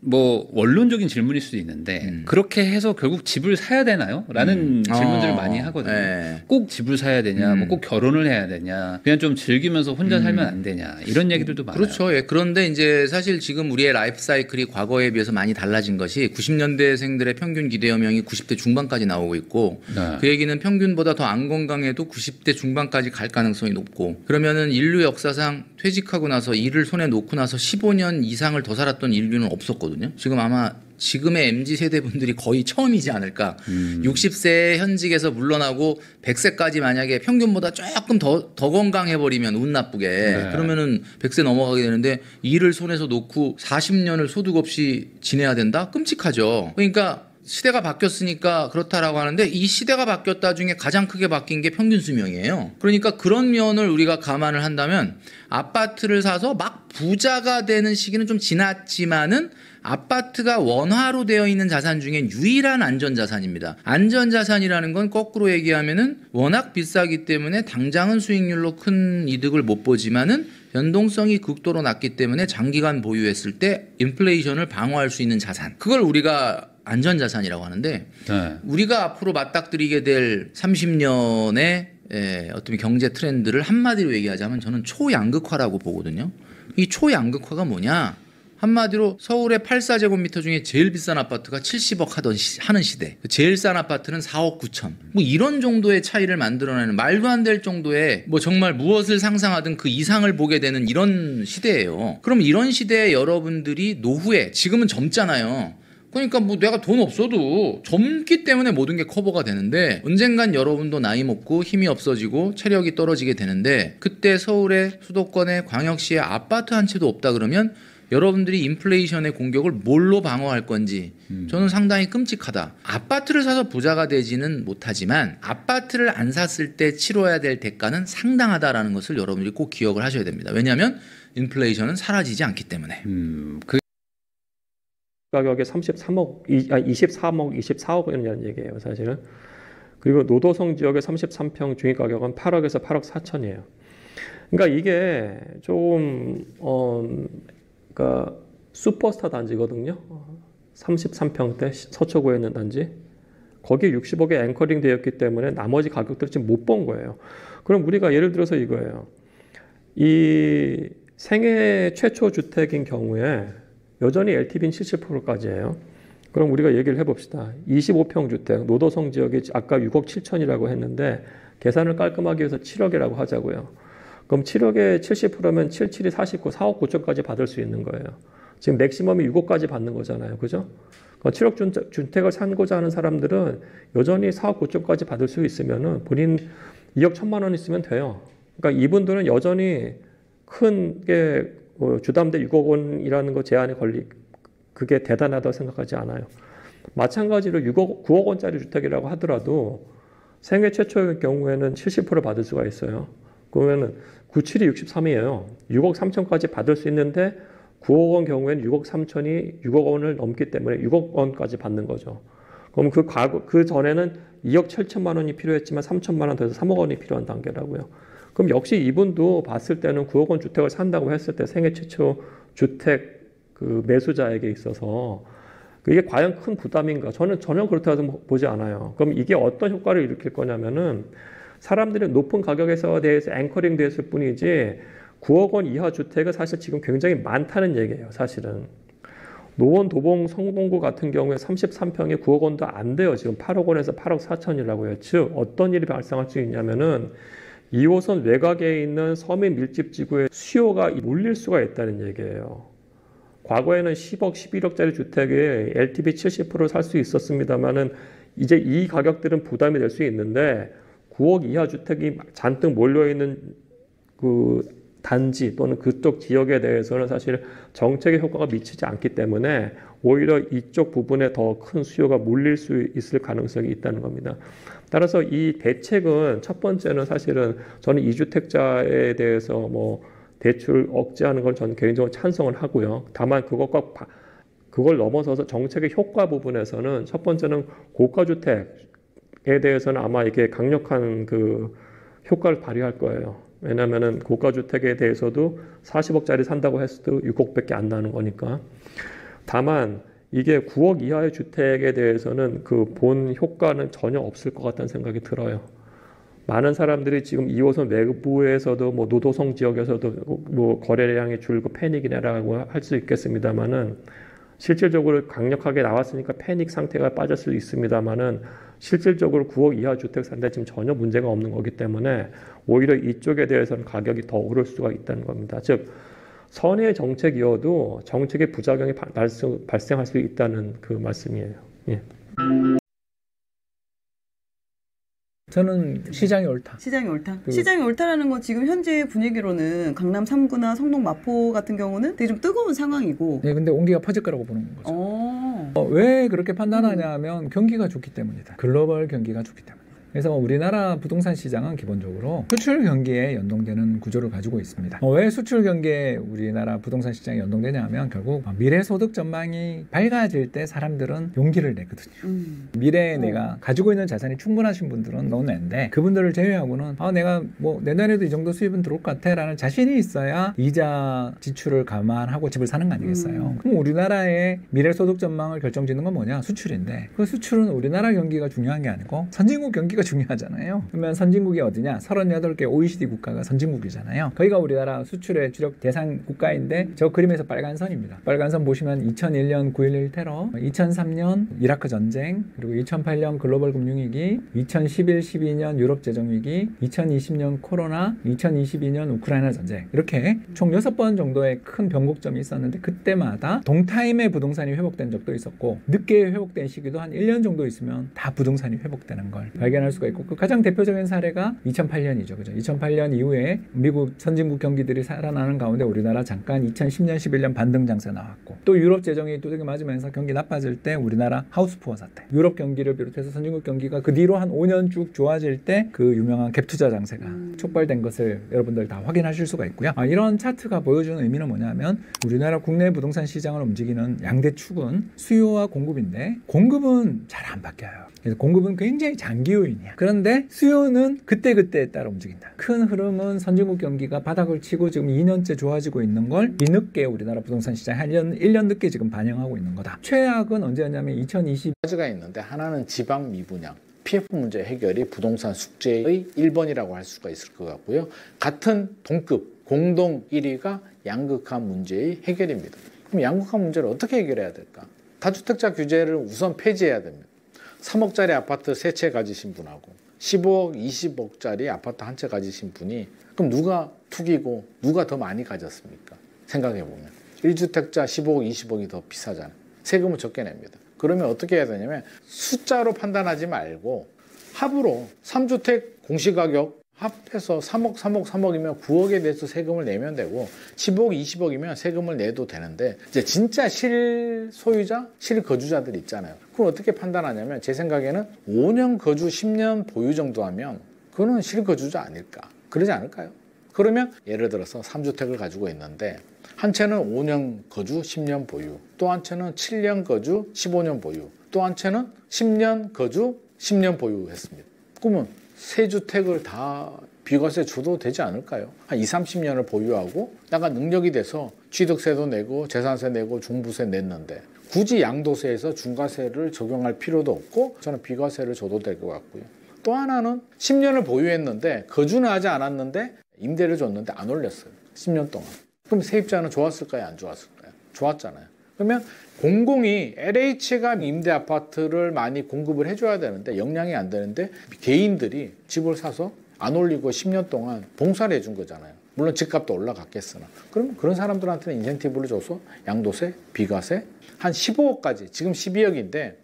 뭐 원론적인 질문일 수도 있는데 그렇게 해서 결국 집을 사야 되나요? 라는 질문들을 많이 하거든요. 네. 꼭 집을 사야 되냐, 뭐 꼭 결혼을 해야 되냐, 그냥 좀 즐기면서 혼자 살면 안 되냐 이런 얘기들도 많아요. 그렇죠. 예. 그런데 이제 사실 지금 우리의 라이프 사이클이 과거에 비해서 많이 달라진 것이 90년대생들의 평균 기대여명이 90대 중반까지 나오고 있고 네. 그 얘기는 평균보다 더 안 건강해도 90대 중반까지 갈 가능성이 높고 그러면은 인류 역사상 퇴직하고 나서 일을 손에 놓고 나서 15년 이상을 더 살았던 인류는 없었거든요. 지금 아마 지금의 MZ 세대 분들이 거의 처음이지 않을까. 60세 현직에서 물러나고 100세까지 만약에 평균보다 조금 더 건강해 버리면 운 나쁘게 네. 그러면은 100세 넘어가게 되는데 일을 손에서 놓고 40년을 소득 없이 지내야 된다? 끔찍하죠. 그러니까 시대가 바뀌었으니까 그렇다라고 하는데 이 시대가 바뀌었다 중에 가장 크게 바뀐 게 평균 수명이에요. 그러니까 그런 면을 우리가 감안을 한다면 아파트를 사서 막 부자가 되는 시기는 좀 지났지만은 아파트가 원화로 되어 있는 자산 중엔 유일한 안전자산입니다. 안전자산이라는 건 거꾸로 얘기하면은 워낙 비싸기 때문에 당장은 수익률로 큰 이득을 못 보지만은 변동성이 극도로 낮기 때문에 장기간 보유했을 때 인플레이션을 방어할 수 있는 자산. 그걸 우리가 안전자산이라고 하는데 네. 우리가 앞으로 맞닥뜨리게 될 30년의 어떤 경제 트렌드를 한마디로 얘기하자면 저는 초양극화라고 보거든요. 이 초양극화가 뭐냐? 한마디로 서울의 84제곱미터 중에 제일 비싼 아파트가 70억 하는 시대. 제일 싼 아파트는 4억 9천. 뭐 이런 정도의 차이를 만들어내는 말도 안 될 정도의 뭐 정말 무엇을 상상하든 그 이상을 보게 되는 이런 시대예요. 그럼 이런 시대에 여러분들이 노후에 지금은 젊잖아요. 그러니까 뭐 내가 돈 없어도 젊기 때문에 모든 게 커버가 되는데 언젠간 여러분도 나이 먹고 힘이 없어지고 체력이 떨어지게 되는데 그때 서울의 수도권의 광역시에 아파트 한 채도 없다 그러면 여러분들이 인플레이션의 공격을 뭘로 방어할 건지 저는 상당히 끔찍하다. 아파트를 사서 부자가 되지는 못하지만 아파트를 안 샀을 때 치러야 될 대가는 상당하다라는 것을 여러분들이 꼭 기억을 하셔야 됩니다. 왜냐하면 인플레이션은 사라지지 않기 때문에. 가격이 23억, 23억, 24억이라는 얘기예요, 사실은. 그리고 노도성 지역의 33평 중위 가격은 8억에서 8억 4천이에요. 그러니까 이게 좀 그러니까 슈퍼스타 단지거든요. 33평대 서초구에 있는 단지. 거기에 60억에 앵커링 되었기 때문에 나머지 가격들을 지금 못 본 거예요. 그럼 우리가 예를 들어서 이거예요. 이 생애 최초 주택인 경우에 여전히 LTV는 70%까지예요. 그럼 우리가 얘기를 해봅시다. 25평 주택, 노도성 지역이 아까 6억 7천이라고 했는데 계산을 깔끔하게 해서 7억이라고 하자고요. 그럼 7억에 70%면 77이 49, 4억 9천까지 받을 수 있는 거예요. 지금 맥시멈이 6억까지 받는 거잖아요. 그죠? 7억 주택을 사고자 하는 사람들은 여전히 4억 9천까지 받을 수 있으면은 본인 2억 1천만 원 있으면 돼요. 그러니까 이분들은 여전히 큰 게 주담대 6억 원이라는 거 제한이 그게 대단하다고 생각하지 않아요. 마찬가지로 9억 원짜리 주택이라고 하더라도 생애 최초의 경우에는 70% 받을 수가 있어요. 그러면은 97이 63이에요. 6억 3천까지 받을 수 있는데 9억 원 경우에는 6억 3천이 6억 원을 넘기 때문에 6억 원까지 받는 거죠. 그럼 그 전에는 2억 7천만 원이 필요했지만 3천만 원 더해서 3억 원이 필요한 단계라고요. 그럼 역시 이분도 봤을 때는 9억 원 주택을 산다고 했을 때 생애 최초 주택 그 매수자에게 있어서 이게 과연 큰 부담인가? 저는 전혀 그렇다고 보지 않아요. 그럼 이게 어떤 효과를 일으킬 거냐면은 사람들이 높은 가격에서 대해서 앵커링 됐을 뿐이지 9억 원 이하 주택은 사실 지금 굉장히 많다는 얘기예요. 사실은. 노원, 도봉, 성동구 같은 경우에 33평에 9억 원도 안 돼요. 지금 8억 원에서 8억 4천이라고요. 즉 어떤 일이 발생할 수 있냐면은 2호선 외곽에 있는 서민 밀집 지구의 수요가 몰릴 수가 있다는 얘기예요. 과거에는 10억, 11억짜리 주택에 LTV 70% 살 수 있었습니다만은 이제 이 가격들은 부담이 될 수 있는데 9억 이하 주택이 잔뜩 몰려있는 그 단지 또는 그쪽 지역에 대해서는 사실 정책의 효과가 미치지 않기 때문에 오히려 이쪽 부분에 더 큰 수요가 몰릴 수 있을 가능성이 있다는 겁니다. 따라서 이 대책은 첫 번째는 사실은 저는 이주택자에 대해서 뭐 대출 억제하는 건 저는 개인적으로 찬성을 하고요. 다만 그걸 넘어서서 정책의 효과 부분에서는 첫 번째는 고가주택에 대해서는 아마 이게 강력한 그 효과를 발휘할 거예요. 왜냐하면은 고가주택에 대해서도 40억짜리 산다고 했을 때 6억밖에 안 나는 거니까. 다만 이게 9억 이하의 주택에 대해서는 그 본 효과는 전혀 없을 것 같다는 생각이 들어요. 많은 사람들이 지금 2호선 외부에서도 뭐 노도성 지역에서도 뭐 거래량이 줄고 패닉이라고 할 수 있겠습니다만은 실질적으로 강력하게 나왔으니까 패닉 상태가 빠질 수 있습니다만은 실질적으로 9억 이하 주택 사는데 지금 전혀 문제가 없는 거기 때문에 오히려 이쪽에 대해서는 가격이 더 오를 수가 있다는 겁니다. 즉 선의 정책이어도 정책의 부작용이 발생할 수 있다는 그 말씀이에요. 예. 저는 시장이 옳다. 시장이 옳다. 시장이 옳다라는 건 지금 현재 분위기로는 강남 3구나 성동 마포 같은 경우는 되게 좀 뜨거운 상황이고. 네, 근데 온기가 퍼질 거라고 보는 거죠. 왜 그렇게 판단하냐 하면 경기가 좋기 때문이다. 글로벌 경기가 좋기 때문에. 그래서 우리나라 부동산 시장은 기본적으로 수출 경기에 연동되는 구조를 가지고 있습니다. 왜 수출 경기에 우리나라 부동산 시장이 연동되냐 하면 결국 미래 소득 전망이 밝아질 때 사람들은 용기를 내거든요. 미래에 내가 가지고 있는 자산이 충분하신 분들은 넣어낸데 그분들을 제외하고는 내가 뭐 내년에도 이 정도 수입은 들어올 것 같아 라는 자신이 있어야 이자 지출을 감안하고 집을 사는 거 아니겠어요. 그럼 우리나라의 미래 소득 전망을 결정짓는 건 뭐냐? 수출인데 그 수출은 우리나라 경기가 중요한 게 아니고 선진국 경기가 중요하잖아요. 그러면 선진국이 어디냐? 38개 OECD 국가가 선진국이잖아요. 거기가 우리나라 수출의 주력 대상 국가인데 저 그림에서 빨간 선입니다. 빨간 선 보시면 2001년 9.11 테러, 2003년 이라크 전쟁, 그리고 2008년 글로벌 금융위기, 2011, 12년 유럽 재정위기, 2020년 코로나, 2022년 우크라이나 전쟁 이렇게 총 6번 정도의 큰 변곡점이 있었는데 그때마다 동타임에 부동산이 회복된 적도 있었고 늦게 회복된 시기도 한 1년 정도 있으면 다 부동산이 회복되는 걸 발견할 수가 있고 그 가장 대표적인 사례가 2008년이죠. 그죠? 2008년 이후에 미국 선진국 경기들이 살아나는 가운데 우리나라 잠깐 2010년, 11년 반등 장세 나왔고 또 유럽 재정이 두들겨 맞으면서 경기 나빠질 때 우리나라 하우스푸어 사태. 유럽 경기를 비롯해서 선진국 경기가 그 뒤로 한 5년 쭉 좋아질 때 그 유명한 갭투자 장세가 촉발된 것을 여러분들 다 확인하실 수가 있고요. 이런 차트가 보여주는 의미는 뭐냐면 우리나라 국내 부동산 시장을 움직이는 양대 축은 수요와 공급인데 공급은 잘 안 바뀌어요. 그래서 공급은 굉장히 장기 요인이야. 그런데 수요는 그때그때에 따라 움직인다. 큰 흐름은 선진국 경기가 바닥을 치고 지금 2년째 좋아지고 있는 걸 뒤늦게 우리나라 부동산 시장 한 1년 늦게 지금 반영하고 있는 거다. 최악은 언제였냐면 2020가지가 있는데 하나는 지방 미분양. PF 문제 해결이 부동산 숙제의 1번이라고 할 수가 있을 것 같고요. 같은 동급 공동 1위가 양극화 문제의 해결입니다. 그럼 양극화 문제를 어떻게 해결해야 될까? 다주택자 규제를 우선 폐지해야 됩니다. 3억짜리 아파트 3채 가지신 분하고 15억, 20억짜리 아파트 한 채 가지신 분이 그럼 누가 투기고 누가 더 많이 가졌습니까? 생각해보면 1주택자 15억, 20억이 더 비싸잖아요. 세금을 적게 냅니다. 그러면 어떻게 해야 되냐면 숫자로 판단하지 말고 합으로 3주택 공시가격 합해서 3억이면 9억에 대해서 세금을 내면 되고 15억, 20억이면 세금을 내도 되는데 이제 진짜 실소유자, 실거주자들 있잖아요. 그걸 어떻게 판단하냐면 제 생각에는 5년 거주, 10년 보유 정도 하면 그거는 실거주자 아닐까? 그러지 않을까요? 그러면 예를 들어서 3주택을 가지고 있는데 한 채는 5년 거주, 10년 보유, 또 한 채는 7년 거주, 15년 보유, 또 한 채는 10년 거주, 10년 보유했습니다. 그러면 세 주택을 다 비과세 줘도 되지 않을까요? 한 20, 30년을 보유하고 내가 능력이 돼서 취득세도 내고 재산세 내고 종부세 냈는데 굳이 양도세에서 중과세를 적용할 필요도 없고 저는 비과세를 줘도 될 것 같고요. 또 하나는 10년을 보유했는데 거주는 하지 않았는데 임대를 줬는데 안 올렸어요. 10년 동안. 그럼 세입자는 좋았을까요? 안 좋았을까요? 좋았잖아요. 그러면 공공이 LH가 임대 아파트를 많이 공급을 해줘야 되는데 역량이 안 되는데 개인들이 집을 사서 안 올리고 10년 동안 봉사를 해준 거잖아요. 물론 집값도 올라갔겠으나. 그럼 그런 사람들한테는 인센티브를 줘서 양도세, 비과세 한 15억까지 지금 12억인데